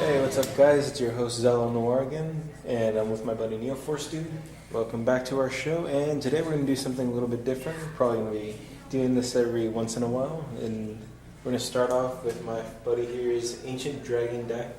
Hey, what's up, guys? It's your host Zello Noir again, and I'm with my buddy Neo Force Dude. Welcome back to our show, and today we're going to do something a little bit different. We're probably going to be doing this every once in a while, and we're going to start off with my buddy here's Ancient Dragon deck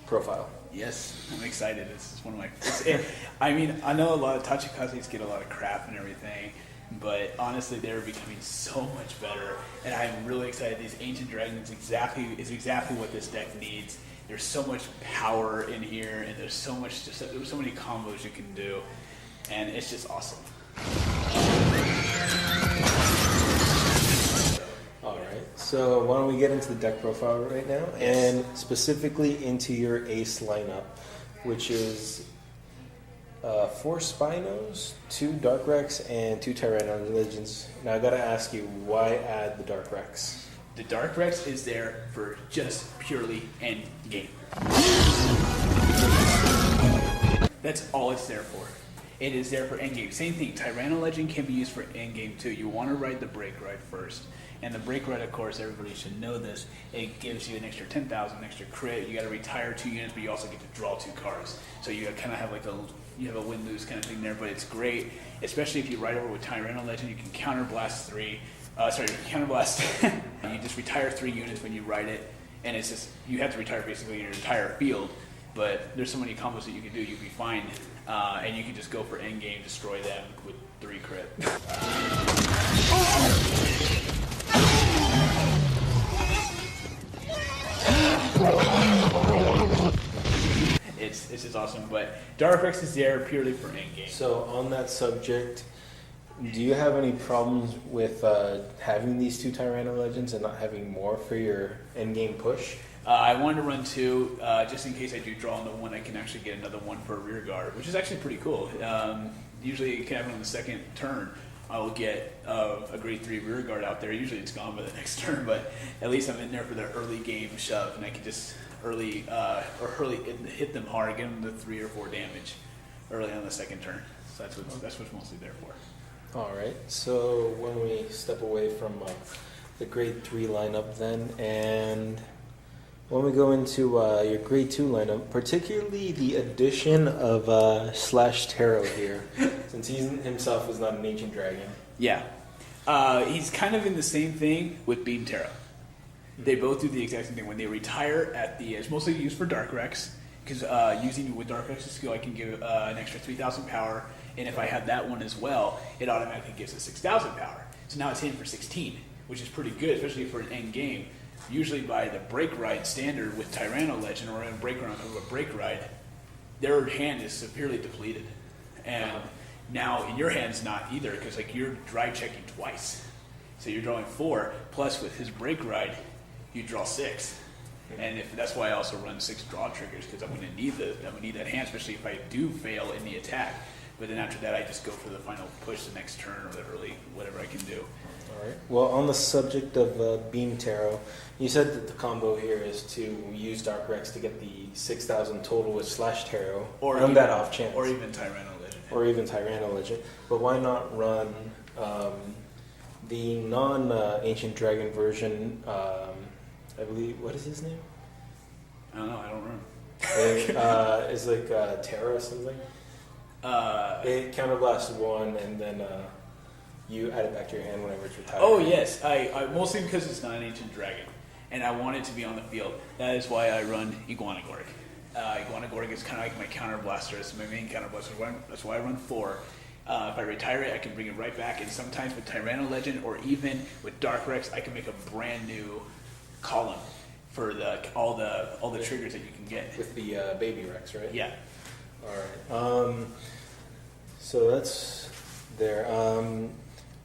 profile. Yes, I'm excited. This is one of my... I mean, I know a lot of Tachikazes get a lot of crap and everything, but honestly, they're becoming so much better, and I'm really excited. These Ancient Dragons is exactly what this deck needs. There's so much power in here, and there's so many combos you can do, and it's just awesome. Alright, so why don't we get into the deck profile right now, and specifically into your ace lineup, which is 4 Spinos, 2 Darkrex, and 2 Tyrannolegens. Now I gotta ask you, why add the Darkrex? The Darkrex is there for just purely end game. That's all it's there for. It is there for end game. Same thing, Tyrannolegend can be used for end game too. You want to ride the Break Ride first. And the Break Ride, of course, everybody should know this. It gives you an extra 10,000, an extra crit. You got to retire 2 units, but you also get to draw 2 cards. So you kind of have like a win-lose kind of thing there, but it's great, especially if you ride over with Tyrannolegend. You can counterblast 3. Counterblast. You just retire 3 units when you ride it, and it's just, you have to retire basically your entire field, but there's so many combos that you can do, you'll be fine, and you can just go for endgame, destroy them with 3 crit. It's just awesome, but Darkrex is there purely for endgame. So on that subject, do you have any problems with having these 2 Tyrannolegends and not having more for your endgame push? I wanted to run 2, just in case I do draw on the 1, I can actually get another 1 for a rear guard, which is actually pretty cool. Usually it can happen on the second turn. I will get a grade 3 rear guard out there. Usually it's gone by the next turn, but at least I'm in there for the early game shove, and I can just early hit them hard, get them to 3 or 4 damage early on the second turn. So that's what's mostly there for. Alright, so when we step away from the grade 3 lineup then, and when we go into your grade 2 lineup, particularly the addition of Slashptero here, since he himself is not an Ancient Dragon. Yeah, he's kind of in the same thing with Beamptero. They both do the exact same thing. When they retire at the, it's mostly used for Darkrex, because using with Darkrex's skill, I can give an extra 3,000 power, and if I have that one as well, it automatically gives us 6,000 power. So now it's hitting for 16, which is pretty good, especially for an end game. Usually by the Break Ride standard with Tyrannolegend or in a Break Ride of a Break Ride, their hand is severely depleted. And now in your hand's not either, because like you're drive checking twice. So you're drawing 4, plus with his Break Ride, you draw 6. And that's why I also run 6 draw triggers, because I'm going to need that hand, especially if I do fail in the attack. But then after that, I just go for the final push the next turn or the early whatever I can do. All right. Well, on the subject of Beamptero, you said that the combo here is to use Darkrex to get the 6,000 total with Slashptero, or on that off chance. Or even Tyrannolegend. Or even Tyrannolegend. But why not run the non-Ancient Dragon version, I believe, what is his name? I don't know, I don't remember. It's like Ptero or something? It counterblasts 1 and then you add it back to your hand whenever it's retired. Oh yes, I mostly because it's not an Ancient Dragon, and I want it to be on the field. That is why I run Iguanagorg. Iguanagorg is kind of like my counterblaster. It's my main counterblaster. That's why I run 4. If I retire it, I can bring it right back, and sometimes with Tyrannolegend or even with Darkrex, I can make a brand new column for all the triggers that you can get with the Babyrex, right? Yeah. All right. So that's there.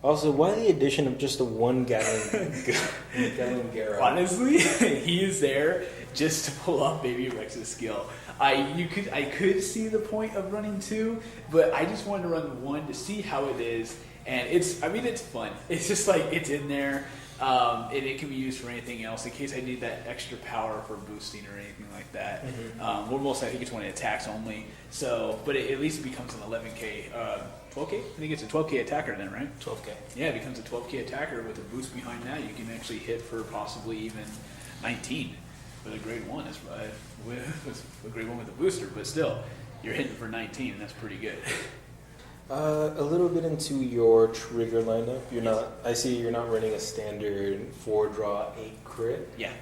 Also, why the addition of just the 1 Gattlingaro? Honestly, he is there just to pull off Babyrex's skill. I could see the point of running 2, but I just wanted to run 1 to see how it is, and it's fun. It's just like it's in there. And it can be used for anything else in case I need that extra power for boosting or anything like that. Mm-hmm. Or mostly I think it's when it attacks only. So, but at least it becomes an 11k, 12k? I think it's a 12k attacker then, right? 12k. Yeah, it becomes a 12k attacker with a boost behind that. You can actually hit for possibly even 19. with a grade 1. It's with a grade 1 with a booster, but still, you're hitting for 19, and that's pretty good. A little bit into your trigger lineup. I see you're not running a standard 4-draw 8 crit. Yeah.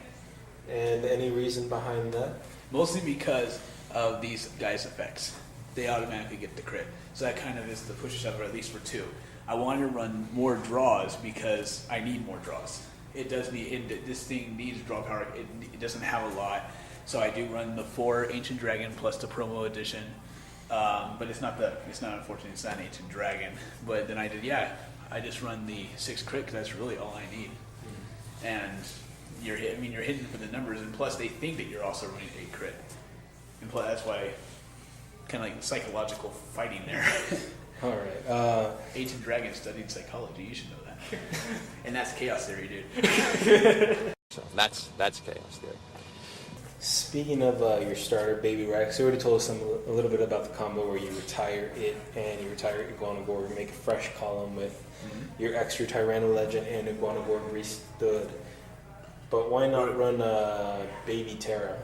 And any reason behind that? Mostly because of these guys' effects. They automatically get the crit. So that kind of is the push shove, at least for 2. I want to run more draws because I need more draws. This thing needs draw power. It doesn't have a lot. So I do run the 4 Ancient Dragon plus the promo edition. But it's not unfortunately, it's not an Ancient Dragon. But then I just run the 6 crit because that's really all I need. Mm-hmm. And you're hitting for the numbers, and plus they think that you're also running 8 crit. And plus that's why, kind of like psychological fighting there. All right. Ancient Dragon studied psychology. You should know that. And that's chaos theory, dude. So that's chaos theory. Speaking of your starter, Babyrex, you already told us a little bit about the combo where you retire it and you retire Iguanagorg and make a fresh column with your extra Tyrannolegend and Iguanagorg restood. But why not run Babyptero,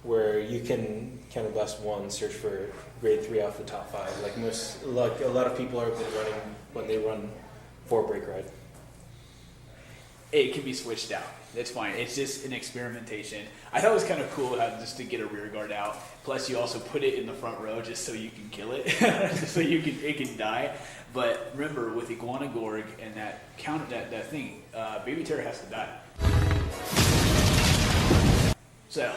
where you can kind of less 1 search for grade 3 off the top 5, like a lot of people have been running when they run 4 Break Ride. It can be switched out. It's fine. It's just an experimentation. I thought it was kind of cool how just to get a rear guard out. Plus, you also put it in the front row just so you can kill it, so it can die. But remember, with Iguanagorg and that that thing, Babyptero has to die. So that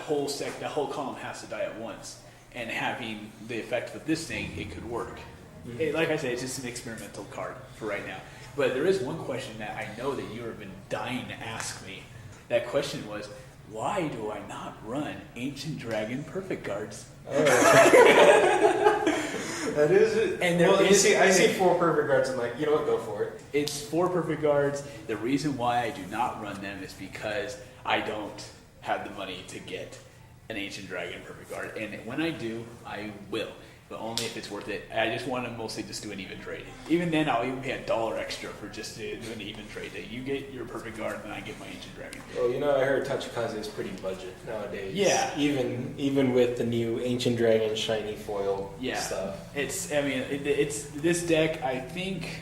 whole column has to die at once. And having the effect with this thing, it could work. Mm-hmm. Like I said, it's just an experimental card for right now. But there is one question that I know that you have been dying to ask me. That question was, why do I not run Ancient Dragon Perfect Guards? Oh. That is it. And I see 4 Perfect Guards. I'm like, you know what? Go for it. It's 4 Perfect Guards. The reason why I do not run them is because I don't have the money to get an Ancient Dragon Perfect Guard. And when I do, I will. But only if it's worth it. I just want to mostly just do an even trade. Even then, I'll even pay $1 extra for just to do an even trade. That you get your Perfect Guard, and I get my Ancient Dragon. Well, I heard Tachikaze is pretty budget nowadays. Yeah. Even with the new Ancient Dragon shiny foil stuff. It's this deck. I think.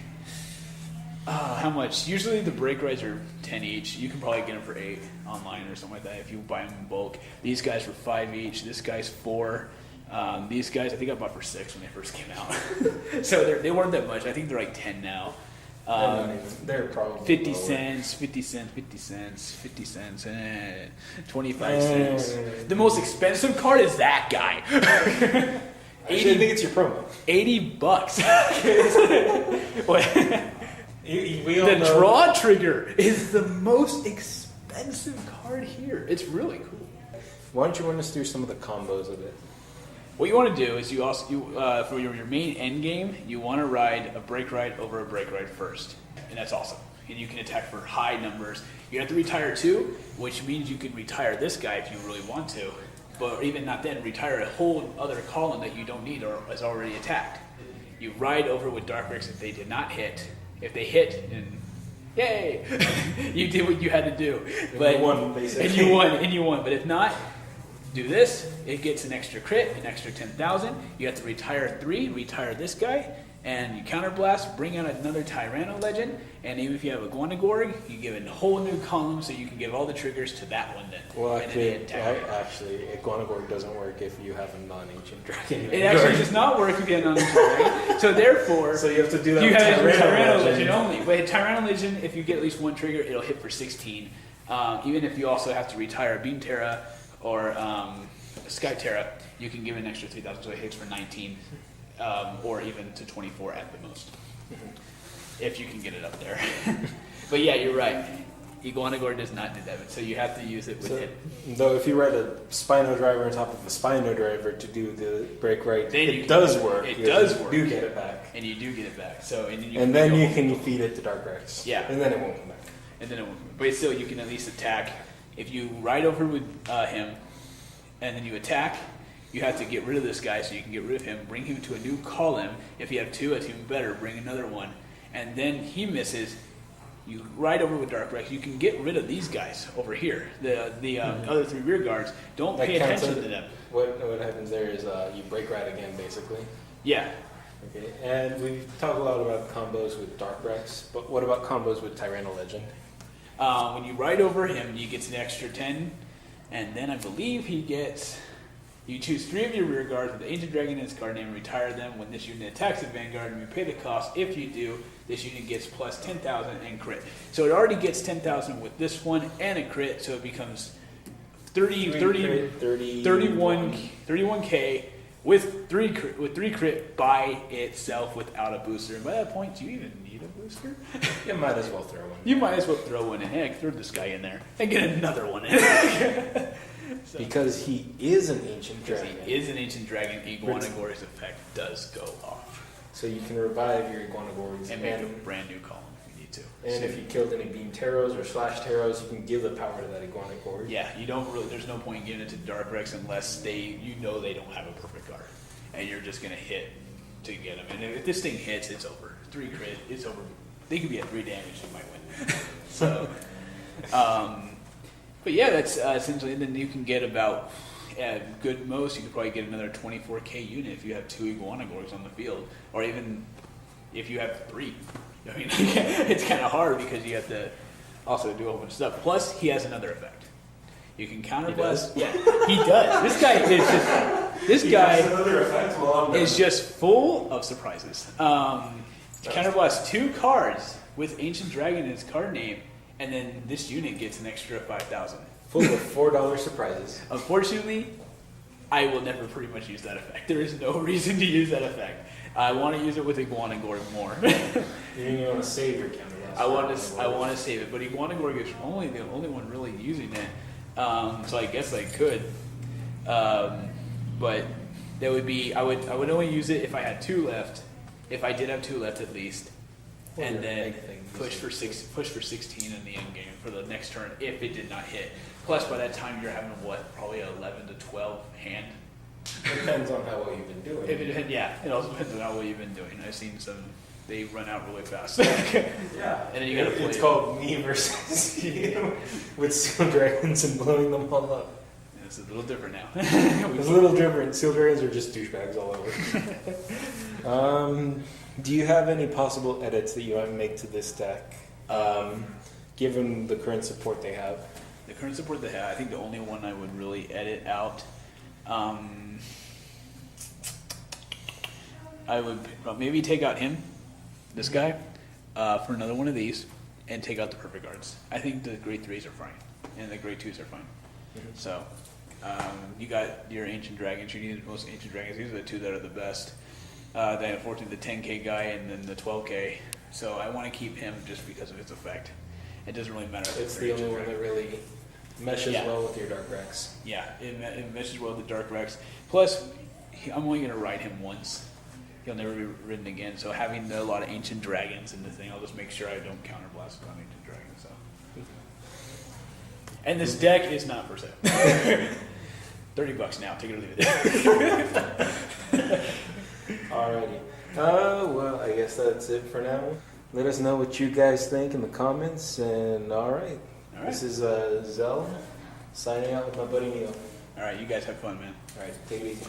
How much? Usually the break rides are 10 each. You can probably get them for 8 online or something like that if you buy them in bulk. These guys were 5 each. This guy's 4. These guys, I think I bought for 6 when they first came out. So they weren't that much. I think they're like 10 now. They're probably 50 lower. cents, 50 cents, 50 cents, 50 cents, 25 cents. The most expensive card is that guy. I think it's your promo. $80. The draw trigger is the most expensive card here. It's really cool. Why don't you run us through some of the combos of it? What you want to do is for your main end game, you want to ride a break ride over a break ride first, and that's awesome. And you can attack for high numbers. You have to retire 2, which means you can retire this guy if you really want to, but even not then, retire a whole other column that you don't need or is already attacked. You ride over with Babyrex if they did not hit. If they hit, then yay, you did what you had to do. But you won, basically. And you won. But if not, do this. It gets an extra crit, an extra 10,000. You have to retire 3, retire this guy, and you counterblast, bring out another Tyrannolegend, and even if you have a Iguanagorg, you give it a whole new column so you can give all the triggers to that one then. Well, and actually, Iguanagorg doesn't work if you have a non-ancient dragon. It actually does not work if you have a non-ancient dragon. So therefore, so you have to do that you with have Tyrannolegend only. But Tyrannolegend, if you get at least 1 trigger, it'll hit for 16. Even if you also have to retire Beamptero or Spinodriver, you can give it an extra 3,000, so it hits for 19, or even to 24 at the most, if you can get it up there. But yeah, you're right. Iguanagorg does not do that, so you have to use it with it. Though if you write a Spinodriver on top of a Spinodriver to do the break right, then it does work. It does work. You do get it back. And you do get it back. So and then you can feed it to Babyrex. Yeah. And then it won't come back. And then it won't. But still, you can at least attack. If you ride over with him, and then you attack, you have to get rid of this guy so you can get rid of him, bring him to a new column. If you have 2, that's even better. Bring another one. And then he misses. You ride over with Darkrex. You can get rid of these guys over here. The other 3 rear guards. Don't pay attention to them. What happens there is you break ride again, basically. Yeah. Okay, and we've talked a lot about combos with Darkrex, but what about combos with Tyrannolegend? When you ride over him, you get an extra 10, and then I believe he gets... You choose 3 of your rear guards with the Ancient Dragon in its card name and retire them when this unit attacks the Vanguard, and you pay the cost. If you do, this unit gets plus 10,000 and crit. So it already gets 10,000 with this one and a crit, so it becomes 31k with 3 crit by itself without a booster. And by that point, do you even need a booster? You might as well throw one. You might as well throw one in. Heck, throw this guy in there and get another one in. So, because he is an ancient dragon. Because he is an ancient dragon, Iguanagorg's effect does go off. So you can revive your Iguanagorgs and make a brand new column if you need to. And if you killed any Beampteros or Slashpteros, you can give the power to that Iguanagorg. Yeah, you don't really. There's no point in giving it to Darkrex unless they don't have a perfect guard, and you're just gonna hit to get them. And if this thing hits, it's over. 3 crit, it's over. They could be at 3 damage, you might win. So. But yeah, that's essentially, and then you can get about, good most, you could probably get another 24k unit if you have 2 Iguanagorgs on the field, or even if you have 3. I mean, it's kind of hard because you have to also do a whole bunch of stuff. Plus, he has another effect. You can counterblast. Yeah, he does. This guy is just full of surprises. Counterblast 2 cards with Ancient Dragon in its card name. And then this unit gets an extra 5,000. Full of $4 surprises. Unfortunately, I will never pretty much use that effect. There is no reason to use that effect. I want to use it with Iguanagorg more. You want to save your counterblast. I want to save it, but Iguanagorg is the only one really using it. So I guess I could. But that would be I would only use it if I had 2 left. If I did have 2 left at least. And then push for 16 in the end game for the next turn if it did not hit. Plus, by that time, you're having probably an 11 to 12 hand. Depends on how well you've been doing. It also depends on how well you've been doing. I've seen some; they run out really fast. Yeah, and then you got to play. It's called me versus you with Steel Dragons and blowing them all up. It's a little different now. It's a little different. Steel Dragons are just douchebags all over. Do you have any possible edits that you want to make to this deck, given the current support they have? The current support they have, I think the only one I would really edit out, I would maybe take out this guy, for another one of these, and take out the perfect guards. I think the grade 3s are fine, and the grade 2s are fine. Mm-hmm. So, you got your Ancient Dragons, you need the most Ancient Dragons, these are the 2 that are the best. Then unfortunately the 10k guy and then the 12k. So I want to keep him just because of its effect. It doesn't really matter. It's the only one that really meshes well with your Darkrex. Yeah, it meshes well with the Darkrex. Plus, I'm only going to ride him once. He'll never be ridden again. So having a lot of Ancient Dragons in the thing, I'll just make sure I don't counterblast on Ancient Dragons. So. And this deck is not for sale. $30 now. Take it or leave it. Alrighty. Well, I guess that's it for now. Let us know what you guys think in the comments. And alright. This is Zell signing out with my buddy Neil. Alright, you guys have fun, man. Alright, take it easy.